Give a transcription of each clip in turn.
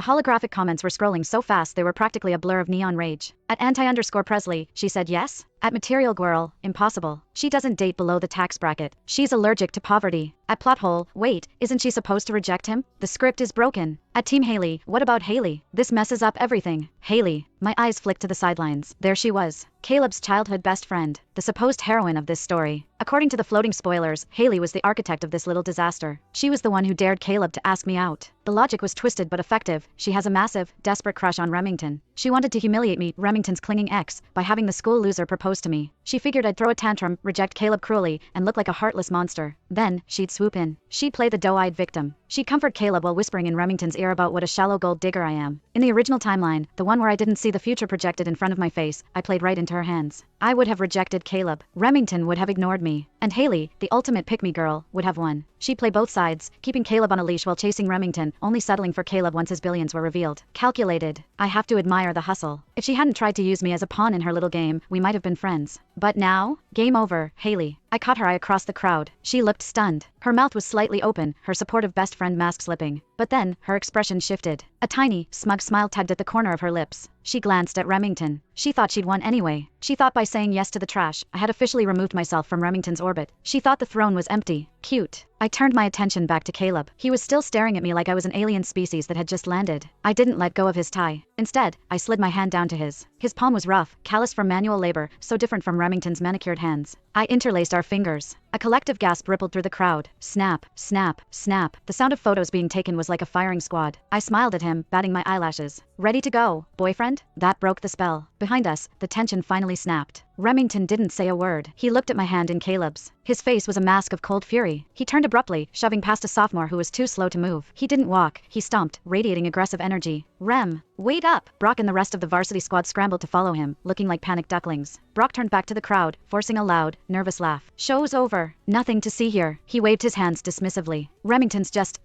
The holographic comments were scrolling so fast they were practically a blur of neon rage. At anti_Presley, she said yes. At Material Girl, impossible. She doesn't date below the tax bracket. She's allergic to poverty. At Plothole, wait, isn't she supposed to reject him? The script is broken. At Team Haley, what about Haley? This messes up everything. Haley. My eyes flicked to the sidelines. There she was. Caleb's childhood best friend. The supposed heroine of this story. According to the floating spoilers, Haley was the architect of this little disaster. She was the one who dared Caleb to ask me out. The logic was twisted but effective. She has a massive, desperate crush on Remington. She wanted to humiliate me, Remington's clinging ex, by having the school loser propose to me. She figured I'd throw a tantrum, reject Caleb cruelly, and look like a heartless monster. Then, she'd swoop in. She'd play the doe-eyed victim. She'd comfort Caleb while whispering in Remington's ear about what a shallow gold digger I am. In the original timeline, the one where I didn't see the future projected in front of my face, I played right into her hands. I would have rejected Caleb. Remington would have ignored me. And Haley, the ultimate pick-me girl, would have won. She'd play both sides, keeping Caleb on a leash while chasing Remington, only settling for Caleb once his billions were revealed. Calculated. I have to admire the hustle. If she hadn't tried to use me as a pawn in her little game, we might have been friends. But now? Game over, Haley. I caught her eye across the crowd. She looked stunned. Her mouth was slightly open, her supportive best friend mask slipping. But then, her expression shifted. A tiny, smug smile tugged at the corner of her lips. She glanced at Remington. She thought she'd won anyway. She thought by saying yes to the trash, I had officially removed myself from Remington's orbit. She thought the throne was empty. Cute. I turned my attention back to Caleb. He was still staring at me like I was an alien species that had just landed. I didn't let go of his tie. Instead, I slid my hand down to his. His palm was rough, calloused from manual labor, so different from Remington's manicured hands. I interlaced our fingers. A collective gasp rippled through the crowd. Snap, snap, snap. The sound of photos being taken was like a firing squad. I smiled at him, batting my eyelashes. Ready to go, boyfriend? That broke the spell. Behind us, the tension finally snapped. Remington didn't say a word. He looked at my hand in Caleb's. His face was a mask of cold fury. He turned abruptly, shoving past a sophomore who was too slow to move. He didn't walk. He stomped, radiating aggressive energy. Rem, wait up! Brock and the rest of the varsity squad scrambled to follow him, looking like panicked ducklings. Brock turned back to the crowd, forcing a loud, nervous laugh. Show's over. Nothing to see here. He waved his hands dismissively. Remington's just,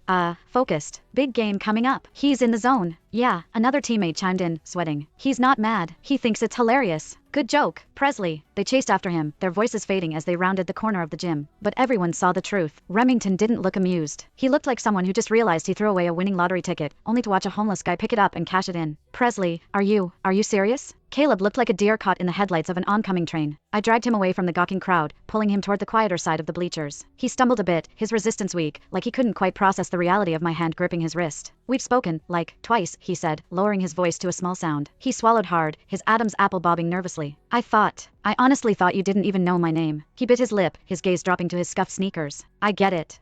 focused. Big game coming up. He's in the zone. Yeah, another teammate chimed in, sweating. He's not mad. He thinks it's hilarious. Good joke, Presley. They chased after him, their voices fading as they rounded the corner of the gym. But everyone saw the truth. Remington didn't look amused. He looked like someone who just realized he threw away a winning lottery ticket, only to watch a homeless guy pick it up and cash it in. Presley, are you serious? Caleb looked like a deer caught in the headlights of an oncoming train. I dragged him away from the gawking crowd, pulling him toward the quieter side of the bleachers. He stumbled a bit, his resistance weak, like he couldn't quite process the reality of my hand gripping his wrist. We've spoken, like, twice, he said, lowering his voice to a small sound. He swallowed hard, his Adam's apple bobbing nervously. I honestly thought you didn't even know my name. He bit his lip, his gaze dropping to his scuffed sneakers. I get it.